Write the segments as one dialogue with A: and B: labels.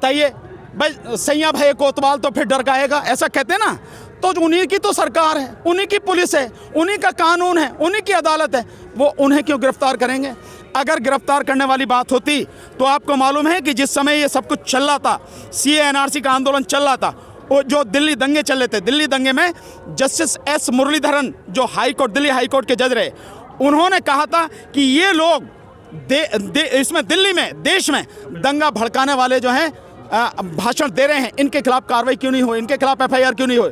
A: बताइए भाई, सैया भाई कोतवाल तो फिर डर गाएगा, ऐसा कहते हैं ना। तो उन्हीं की तो सरकार है, उन्हीं की पुलिस है, उन्हीं का कानून है, उन्हीं की अदालत है, वो उन्हें क्यों गिरफ्तार करेंगे? अगर गिरफ्तार करने वाली बात होती तो आपको मालूम है कि जिस समय ये सब कुछ चल रहा था, सीए एनआरसी का आंदोलन चल रहा था, वो जो दिल्ली दंगे चल रहे थे, दिल्ली दंगे में जस्टिस एस मुरलीधरन जो दिल्ली हाई कोर्ट के जज रहे, उन्होंने कहा था कि ये लोग इसमें दिल्ली में, देश में दंगा भड़काने वाले जो हैं भाषण दे रहे हैं, इनके खिलाफ कार्रवाई क्यों नहीं हो, इनके खिलाफ एफआईआर क्यों नहीं हो?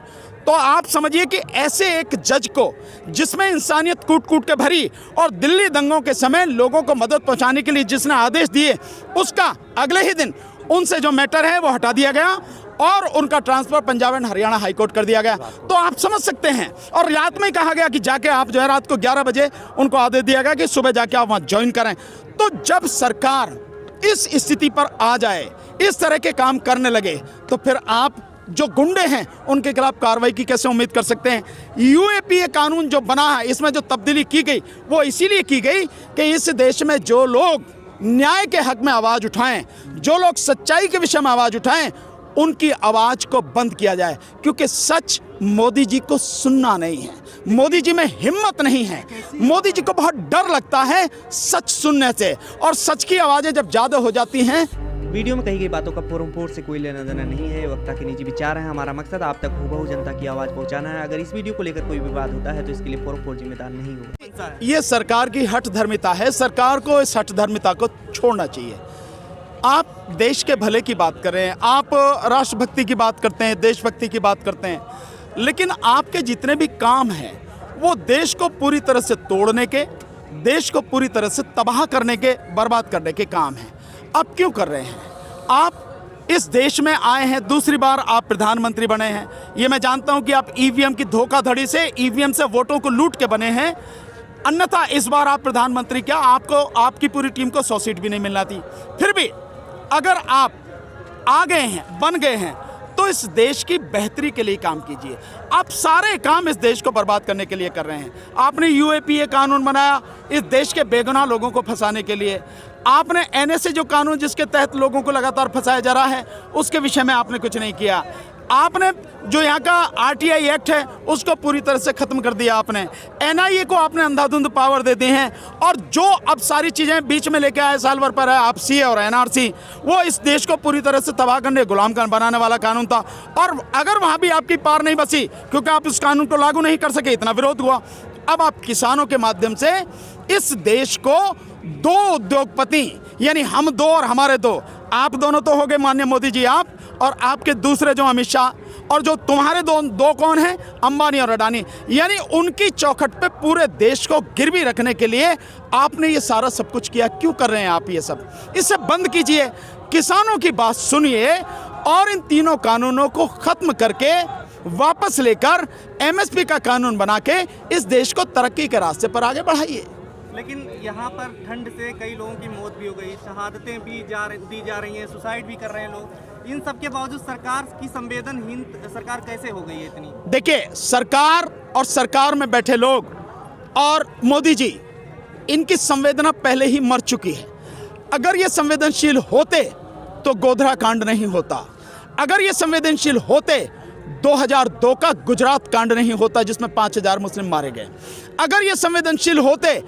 A: तो आप समझिए कि ऐसे एक जज को, जिसमें इंसानियत कूट कूट के भरी और दिल्ली दंगों के समय लोगों को मदद पहुंचाने के लिए जिसने आदेश दिए, उसका अगले ही दिन उनसे जो मैटर है वो हटा दिया गया और उनका transfer Punjab and Haryana high court कर दिया गया। तो आप समझ सकते हैं। और रात में कहा गया कि जाके आप जो है रात को 11 बजे उनको आदेश दिया गया कि सुबह जाके आप वहाँ ज्वाइन करें। तो जब सरकार इस स्थिति पर आ जाए, इस तरह के काम करने लगे, तो फिर आप जो गुंडे हैं उनके खिलाफ कार्रवाई की कैसे उम्मीद कर सकते हैं? यूएपीए कानून जो बना है, इसमें जो तब्दीली की गई वो इसीलिए की गई कि इस देश में जो लोग न्याय के हक में आवाज़ उठाएं, जो लोग सच्चाई के विषय में आवाज़ उठाएं, उनकी आवाज़ को बंद किया जाए। क्योंकि सच मोदी जी को सुनना नहीं है, मोदी जी में हिम्मत नहीं है, मोदी जी को बहुत डर लगता है सच सुनने से, और सच की आवाज़ें जब ज़्यादा हो जाती हैं।
B: वीडियो में कही गई बातों का फोरम फोर से कोई लेना देना नहीं है, वक्ता के निजी विचार हैं। हमारा मकसद आप तक हूबहू जनता की आवाज़ पहुंचाना है। अगर इस वीडियो को लेकर कोई विवाद होता है तो इसके लिए फोरम फोर जिम्मेदार नहीं होगा।
A: ये सरकार की हठ धर्मिता है, सरकार को इस हठ धर्मिता को छोड़ना चाहिए। आप देश के भले की बात कर रहे हैं, आप राष्ट्रभक्ति की बात करते हैं, देशभक्ति की बात करते हैं, लेकिन आपके जितने भी काम हैं वो देश को पूरी तरह से तोड़ने के, देश को पूरी तरह से तबाह करने के, बर्बाद करने के काम हैं। आप क्यों कर रहे हैं? आप इस देश में आए हैं, दूसरी बार आप प्रधानमंत्री बने हैं। ये मैं जानता हूं कि आप ईवीएम की धोखाधड़ी से, ईवीएम से वोटों को लूट के बने हैं, अन्यथा इस बार आप प्रधानमंत्री क्या, आपको, आपकी पूरी टीम को 100 सीट भी नहीं मिलना थी। फिर भी अगर आप आ गए हैं, बन गए हैं, तो इस देश की बेहतरी के लिए काम कीजिए। आप सारे काम इस देश को बर्बाद करने के लिए कर रहे हैं। आपने यूएपीए कानून बनाया इस देश के बेगुनाह लोगों को फंसाने के लिए। आपने एनएसए जो कानून जिसके तहत लोगों को लगातार फंसाया जा रहा है, उसके विषय में आपने कुछ नहीं किया। आपने जो यहाँ का आरटीआई एक्ट है उसको पूरी तरह से ख़त्म कर दिया। आपने एनआईए को आपने अंधाधुंध पावर दे दी हैं, और जो अब सारी चीज़ें बीच में लेके आए साल भर पर है आप सीए और एनआरसी, वो इस देश को पूरी तरह से तबाह करने, गुलाम बनाने वाला कानून था। और अगर वहाँ भी आपकी पार नहीं बसी क्योंकि आप इस कानून को लागू नहीं कर सके, इतना विरोध हुआ, अब आप किसानों के माध्यम से इस देश को दो उद्योगपति, यानी हम दो और हमारे दो, आप दोनों तो हो गए माननीय मोदी जी, आप और आपके दूसरे जो अमित शाह, और जो तुम्हारे दो कौन हैं, अंबानी और अडानी, यानी उनकी चौखट पे पूरे देश को गिरवी रखने के लिए आपने ये सारा सब कुछ किया। क्यों कर रहे हैं आप ये सब? इसे बंद कीजिए, किसानों की बात सुनिए और इन तीनों कानूनों को खत्म करके वापस लेकर एमएसपी का कानून बना के इस देश को तरक्की के रास्ते पर आगे बढ़ाइए।
C: लेकिन यहाँ पर ठंड से कई लोगों की मौत भी हो गई, शहादतें भी दी जा रही हैं, सुसाइड भी कर रहे हैं लोग। इन सब के बावजूद सरकार की संवेदनहीन सरकार कैसे हो गई है इतनी? देखिए, सरकार और सरकार में बैठे लोग और मोदी जी, इनकी संवेदना पहले ही मर चुकी है। अगर ये संवेदनशील होते तो गोधरा कांड नहीं होता। अगर ये संवेदनशील होते 2002 का गुजरात कांड नहीं होता जिसमें 5000 मुस्लिम मारे गए। अगर ये संवेदनशील होते,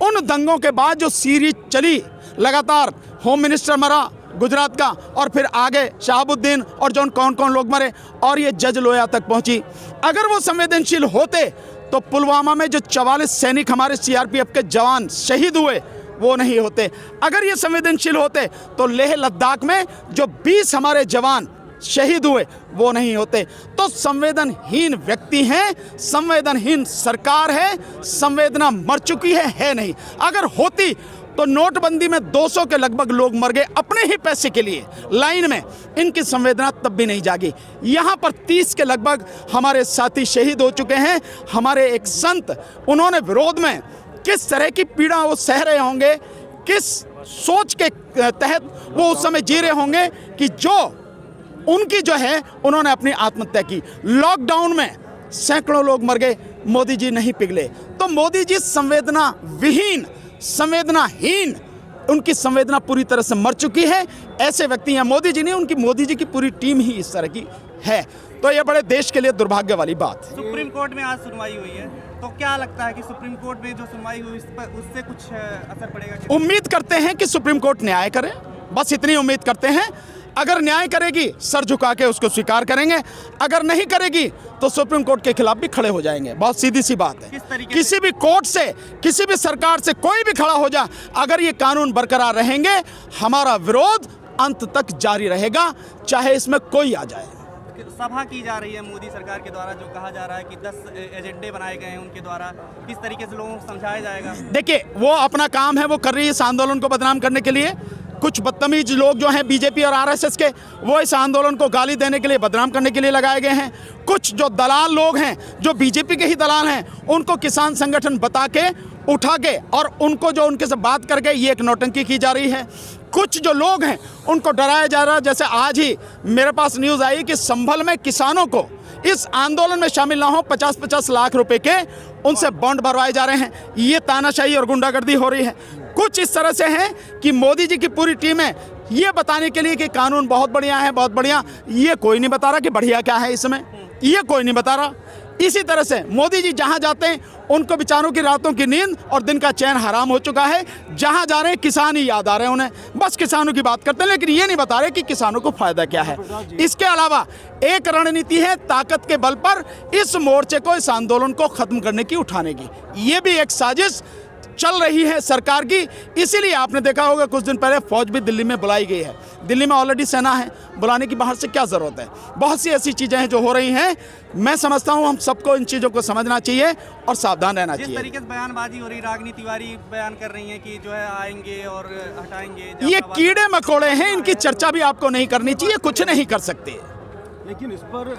C: उन दंगों के बाद जो सीरीज चली लगातार, होम मिनिस्टर मरा गुजरात का, और फिर आगे शहाबुद्दीन और जो कौन कौन लोग मरे, और ये जज लोया तक पहुंची। अगर वो संवेदनशील होते तो पुलवामा में जो 44 सैनिक हमारे सीआरपीएफ के जवान शहीद हुए वो नहीं होते। अगर ये संवेदनशील होते तो लेह लद्दाख में जो 20 हमारे जवान शहीद हुए वो नहीं होते। तो संवेदनहीन व्यक्ति हैं, संवेदनहीन सरकार है, संवेदना मर चुकी है नहीं। अगर होती तो नोटबंदी में 200 के लगभग लोग मर गए अपने ही पैसे के लिए लाइन में, इनकी संवेदना तब भी नहीं जागी। यहाँ पर 30 के लगभग हमारे साथी शहीद हो चुके हैं। हमारे एक संत, उन्होंने विरोध में किस तरह की पीड़ा वो सह रहे होंगे, किस सोच के तहत वो उस समय जी रहे होंगे कि जो उनकी जो है उन्होंने अपनी आत्महत्या की। लॉकडाउन में सैकड़ों लोग मर गए, मोदी जी नहीं पिघले। तो मोदी जी संवेदना विहीन, संवेदनाहीन, उनकी संवेदना पूरी तरह से मर चुकी है।
A: ऐसे व्यक्ति हैं, मोदी जी नहीं, उनकी मोदी जी की पूरी टीम ही इस तरह की है। तो ये बड़े देश के लिए दुर्भाग्य वाली बात है।
C: सुप्रीम कोर्ट में आज सुनवाई हुई है, तो क्या लगता है कि सुप्रीम कोर्ट में जो सुनवाई हुई उससे कुछ असर पड़ेगा?
A: उम्मीद करते हैं कि सुप्रीम कोर्ट न्याय करे, बस इतनी उम्मीद करते हैं। अगर न्याय करेगी सर झुका के उसको स्वीकार करेंगे, अगर नहीं करेगी तो सुप्रीम कोर्ट के खिलाफ भी खड़े हो जाएंगे। बहुत सीधी सी बात है। किसी भी कोर्ट से, किसी भी सरकार से कोई भी खड़ा हो जा, अगर ये कानून बरकरार रहेंगे, हमारा विरोध अंत तक जारी रहेगा, चाहे इसमें कोई आ जाए।
C: सभा की जा रही है मोदी सरकार के द्वारा, जो कहा जा रहा है कि 10 एजेंडे बनाए गए हैं उनके द्वारा, किस तरीके से लोगों को समझाया जाएगा?
A: देखिए, वो अपना काम है, वो कर रही है इस आंदोलन को बदनाम करने के लिए। कुछ बदतमीज लोग जो हैं बीजेपी और आरएसएस के, वो इस आंदोलन को गाली देने के लिए, बदनाम करने के लिए लगाए गए हैं। कुछ जो दलाल लोग हैं, जो बीजेपी के ही दलाल हैं, उनको किसान संगठन बता के, उठा के और उनको जो उनके से बात करके ये एक नौटंकी की जा रही है। कुछ जो लोग हैं उनको डराया जा रहा है। जैसे आज ही मेरे पास न्यूज़ आई कि संभल में किसानों को इस आंदोलन में शामिल ना हो 50-50 लाख रुपए के उनसे बॉन्ड भरवाए जा रहे हैं। ये तानाशाही और गुंडागर्दी हो रही है। कुछ इस तरह से हैं कि मोदी जी की पूरी टीम है ये बताने के लिए कि कानून बहुत बढ़िया है, बहुत बढ़िया। ये कोई नहीं बता रहा कि बढ़िया क्या है इसमें, ये कोई नहीं बता रहा। इसी तरह से मोदी जी जहां जाते हैं उनको बेचारों की रातों की नींद और दिन का चैन हराम हो चुका है। जहां जा रहे हैं किसान ही याद आ रहे हैं उन्हें, बस किसानों की बात करते हैं, लेकिन ये नहीं बता रहे कि किसानों को फायदा क्या है। इसके अलावा एक रणनीति है ताकत के बल पर इस मोर्चे को, इस आंदोलन को खत्म करने की, उठाने की। ये भी एक साजिश चल रही है सरकार की। इसीलिए आपने देखा होगा कुछ दिन पहले फौज भी दिल्ली में बुलाई गई है। दिल्ली में ऑलरेडी सेना है, बुलाने की बाहर से क्या ज़रूरत है। बहुत सी ऐसी चीज़ें हैं जो हो रही हैं। मैं समझता हूं हम सबको इन चीज़ों को समझना चाहिए और सावधान रहना चाहिए।
C: जिस तरीके से बयानबाजी हो रही, रागिनी तिवारी बयान कर रही हैं कि जो है आएंगे और हटाएंगे,
A: ये कीड़े मकोड़े हैं, इनकी चर्चा भी आपको नहीं करनी चाहिए, कुछ नहीं कर सकते।
D: लेकिन इस पर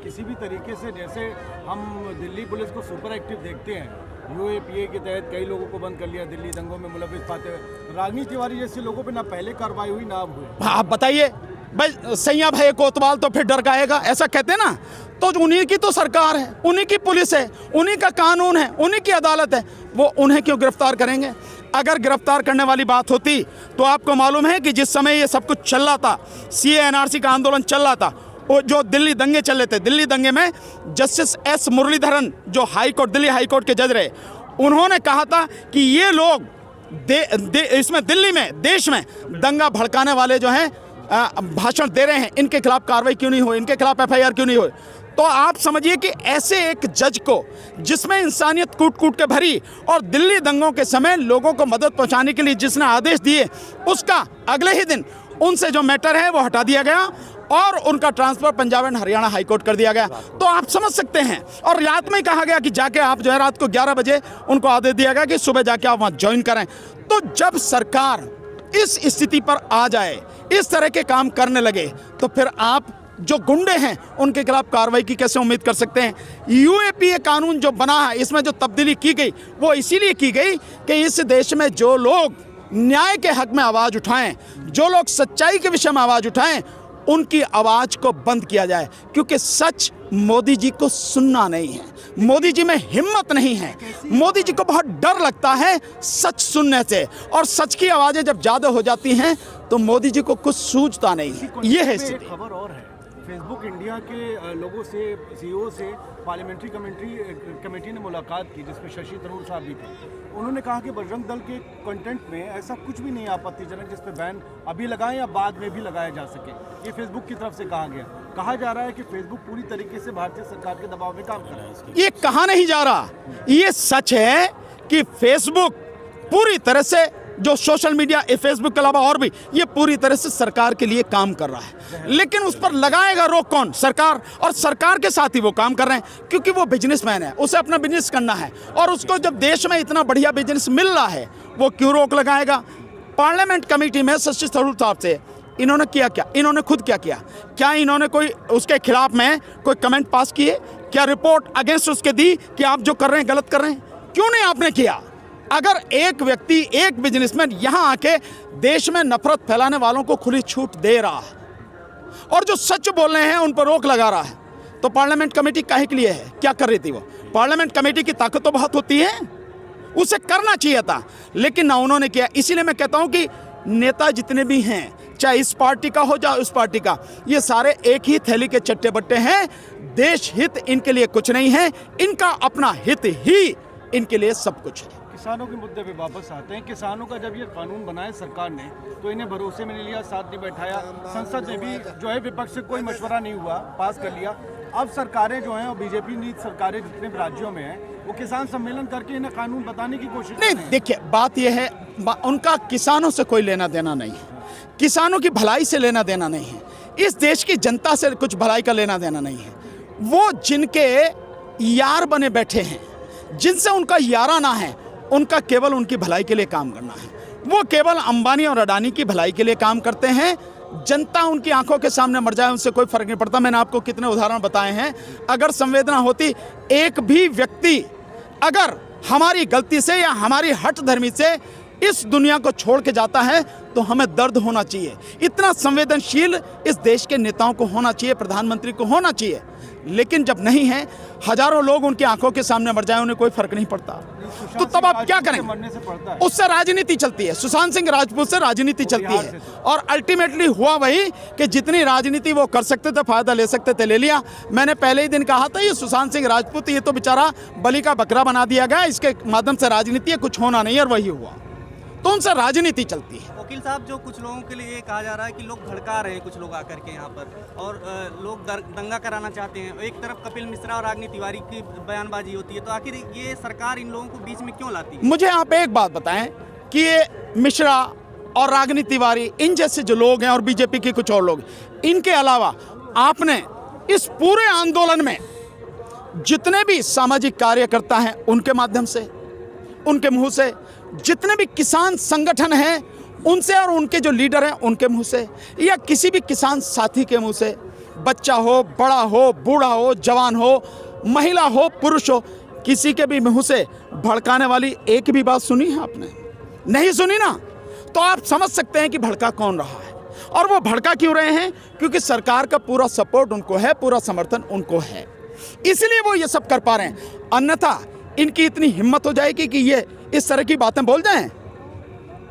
D: किसी भी तरीके से, जैसे हम दिल्ली पुलिस को सुपर एक्टिव देखते हैं, यूएपीए के तहत कई लोगों को बंद कर लिया दिल्ली दंगों में मुलविस पाते हुए। रागिनी तिवारी जैसे लोगों पे ना पहले कार्रवाई हुई ना अब हुई।
A: आप बताइए भाई, सैया भाई कोतवाल तो फिर डर गाएगा, ऐसा कहते हैं ना। तो उन्हीं की तो सरकार है, उन्हीं की पुलिस है, उन्हीं का कानून है, उन्हीं की अदालत है, वो उन्हें क्यों गिरफ्तार करेंगे? अगर गिरफ्तार करने वाली बात होती तो आपको मालूम है कि जिस समय ये सब कुछ चल रहा था, सीए एनआरसी का आंदोलन चल रहा था, वो जो दिल्ली दंगे चल रहे थे, दिल्ली दंगे में जस्टिस एस मुरलीधरन जो high court, Delhi high court के जज रहे, उन्होंने कहा था कि ये लोग इसमें दिल्ली में, देश में दंगा भड़काने वाले जो हैं भाषण दे रहे हैं, इनके खिलाफ कार्रवाई क्यों नहीं हुई, इनके खिलाफ एफआईआर क्यों नहीं हुई। तो आप समझिए कि ऐसे एक जज को, जिसमें इंसानियत कूट कूट के भरी और दिल्ली दंगों के समय लोगों को मदद पहुंचाने के लिए जिसने आदेश दिए, उसका अगले ही दिन उनसे जो मैटर है वो हटा दिया गया और उनका transfer Punjab and Haryana high court कर दिया गया। तो आप समझ सकते हैं। और रात में कहा गया कि जाके आप जो है रात को 11 बजे उनको आदेश दिया गया कि सुबह जाके आप वहाँ ज्वाइन करें। तो जब सरकार इस स्थिति पर आ जाए, इस तरह के काम करने लगे, तो फिर आप जो गुंडे हैं उनके खिलाफ कार्रवाई की कैसे उम्मीद कर सकते हैं? यूएपीए कानून जो बना है, इसमें जो तब्दीली की गई वो इसीलिए की गई कि इस देश में जो लोग न्याय के हक में आवाज़ उठाएं, जो लोग सच्चाई के विषय में आवाज़ उठाएं, उनकी आवाज़ को बंद किया जाए। क्योंकि सच मोदी जी को सुनना नहीं है, मोदी जी में हिम्मत नहीं है, मोदी जी को बहुत डर लगता है सच सुनने से, और सच की आवाज़ें जब ज़्यादा हो जाती हैं तो मोदी जी को कुछ सूझता नहीं है। ये है स्थिति।
D: खबर और है, फेसबुक इंडिया के लोगों से, सीईओ से पार्लियामेंट्री कमेटी ने मुलाकात की, जिसमें शशि थरूर साहब भी थे। उन्होंने कहा कि बजरंग दल के कंटेंट में ऐसा कुछ भी नहीं आपत्तिजनक जिस पे बैन अभी लगाएं या बाद में भी लगाया जा सके। ये फेसबुक की तरफ से कहा गया। कहा जा रहा है कि फेसबुक पूरी तरीके से भारतीय सरकार के दबाव में काम कर रहा है।
A: ये कहा नहीं जा रहा, ये सच है कि फेसबुक पूरी तरह से, जो सोशल मीडिया, फेसबुक के अलावा और भी, ये पूरी तरह से सरकार के लिए काम कर रहा है। लेकिन उस पर लगाएगा रोक कौन? सरकार। और सरकार के साथ ही वो काम कर रहे हैं, क्योंकि वो बिजनेसमैन है, उसे अपना बिजनेस करना है, और उसको जब देश में इतना बढ़िया बिजनेस मिल रहा है, वो क्यों रोक लगाएगा? पार्लियामेंट कमेटी में शशि थरूर साहब से इन्होंने किया क्या? इन्होंने खुद क्या किया? क्या इन्होंने कोई उसके खिलाफ में कोई कमेंट पास किए? क्या रिपोर्ट अगेंस्ट उसके दी कि आप जो कर रहे हैं गलत कर रहे हैं? क्यों नहीं आपने किया? अगर एक व्यक्ति, एक बिजनेसमैन यहाँ आके देश में नफरत फैलाने वालों को खुली छूट दे रहा है और जो सच बोल रहे हैं उन पर रोक लगा रहा है, तो पार्लियामेंट कमेटी काहे के लिए है? क्या कर रही थी वो? पार्लियामेंट कमेटी की ताकत तो बहुत होती है, उसे करना चाहिए था, लेकिन ना उन्होंने किया। इसीलिए मैं कहता हूं कि नेता जितने भी हैं, चाहे इस पार्टी का हो चाहे उस पार्टी का, ये सारे एक ही थैली के चट्टे बट्टे हैं। देश हित इनके लिए कुछ नहीं है, इनका अपना हित ही इनके लिए सब कुछ है।
D: किसानों के मुद्दे पे वापस आते हैं। किसानों का जब ये कानून बनाया सरकार ने तो इन्हें भरोसे में नहीं लिया, साथ नहीं बैठाया। संसद में भी जो है विपक्ष से कोई मशवरा नहीं हुआ, पास कर लिया। अब सरकारें जो हैं और बीजेपी नीति सरकारें जितने भी राज्यों में हैं वो किसान सम्मेलन करके इन्हें कानून बताने की कोशिश कर रहे
A: नहीं,
D: हैं।
A: देखिए बात यह है, उनका किसानों से कोई लेना देना नहीं है, किसानों की भलाई से लेना देना नहीं है, इस देश की जनता से कुछ भलाई का लेना देना नहीं है। वो जिनके यार बने बैठे हैं, जिनसे उनका याराना है, उनका केवल उनकी भलाई के लिए काम करना है। वो केवल अंबानी और अडानी की भलाई के लिए काम करते हैं। जनता उनकी आंखों के सामने मर जाए उनसे कोई फर्क नहीं पड़ता। मैंने आपको कितने उदाहरण बताए हैं। अगर संवेदना होती, एक भी व्यक्ति अगर हमारी गलती से या हमारी हठ धर्मी से इस दुनिया को छोड़ के जाता है तो हमें दर्द होना चाहिए। इतना संवेदनशील इस देश के नेताओं को होना चाहिए, प्रधानमंत्री को होना चाहिए। लेकिन जब नहीं है, हजारों लोग उनकी आंखों के सामने मर जाए, उन्हें कोई फर्क नहीं पड़ता, तो तब आप क्या करें?
D: मरने से पड़ता है।
A: उससे राजनीति चलती है। सुशांत सिंह राजपूत से राजनीति चलती है और अल्टीमेटली हुआ वही कि जितनी राजनीति वो कर सकते थे, फायदा ले सकते थे, ले लिया। मैंने पहले ही दिन कहा था, ये सुशांत सिंह राजपूत ये तो बेचारा बलि का बकरा बना दिया गया, इसके माध्यम से राजनीति है, कुछ होना नहीं, और वही हुआ। तो उनसे राजनीति चलती है।
C: वकील साहब, जो कुछ लोगों के लिए ये कहा जा रहा है कि लोग भड़का रहे हैं कुछ लोग आकर के यहाँ पर, और लोग दंगा कराना चाहते हैं। एक तरफ कपिल मिश्रा और रागिनी तिवारी की बयानबाजी होती है, तो आखिर ये सरकार इन लोगों को बीच में क्यों लाती है?
A: मुझे आप एक बात बताएं कि ये मिश्रा और रागिनी तिवारी, इन जैसे जो लोग हैं, और बीजेपी के कुछ और लोग, इनके अलावा आपने इस पूरे आंदोलन में जितने भी सामाजिक कार्यकर्ता हैं उनके माध्यम से, उनके मुंह से, जितने भी किसान संगठन हैं उनसे, और उनके जो लीडर हैं उनके मुंह से, या किसी भी किसान साथी के मुंह से, बच्चा हो, बड़ा हो, बूढ़ा हो, जवान हो, महिला हो, पुरुष हो, किसी के भी मुंह से भड़काने वाली एक भी बात सुनी है आपने? नहीं सुनी ना? तो आप समझ सकते हैं कि भड़का कौन रहा है। और वो भड़का क्यों रहे हैं? क्योंकि सरकार का पूरा सपोर्ट उनको है, पूरा समर्थन उनको है, इसलिए वो ये सब कर पा रहे हैं। अन्यथा इनकी इतनी हिम्मत हो जाएगी कि ये इस तरह की बातें बोल जाएं,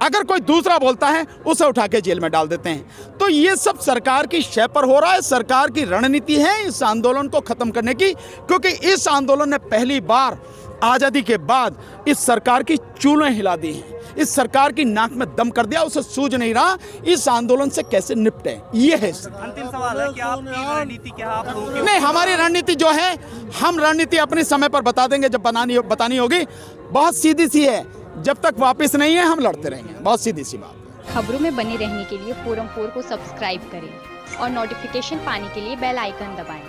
A: अगर कोई दूसरा बोलता है उसे उठा के जेल में डाल देते हैं। तो ये सब सरकार की शय पर हो रहा है, सरकार की रणनीति है इस आंदोलन को खत्म करने की, क्योंकि इस आंदोलन ने पहली बार आज़ादी के बाद इस सरकार की चूलें हिला दी हैं, इस सरकार की नाक में दम कर दिया, उसे सूझ नहीं रहा इस आंदोलन से कैसे निपटे। ये है
C: अंतिम सवाल है कि आपकी रणनीति क्या है? आप लोगों की
A: नहीं, हमारी रणनीति जो है, हम रणनीति अपने समय पर बता देंगे जब बतानी होगी। बहुत सीधी सी है, जब तक वापस नहीं है हम लड़ते रहेंगे, बहुत सीधी सी बात।
E: खबरों में बने रहने के लिए फोरम 4 को सब्सक्राइब करें और नोटिफिकेशन पाने के लिए बेल आइकन दबाएं।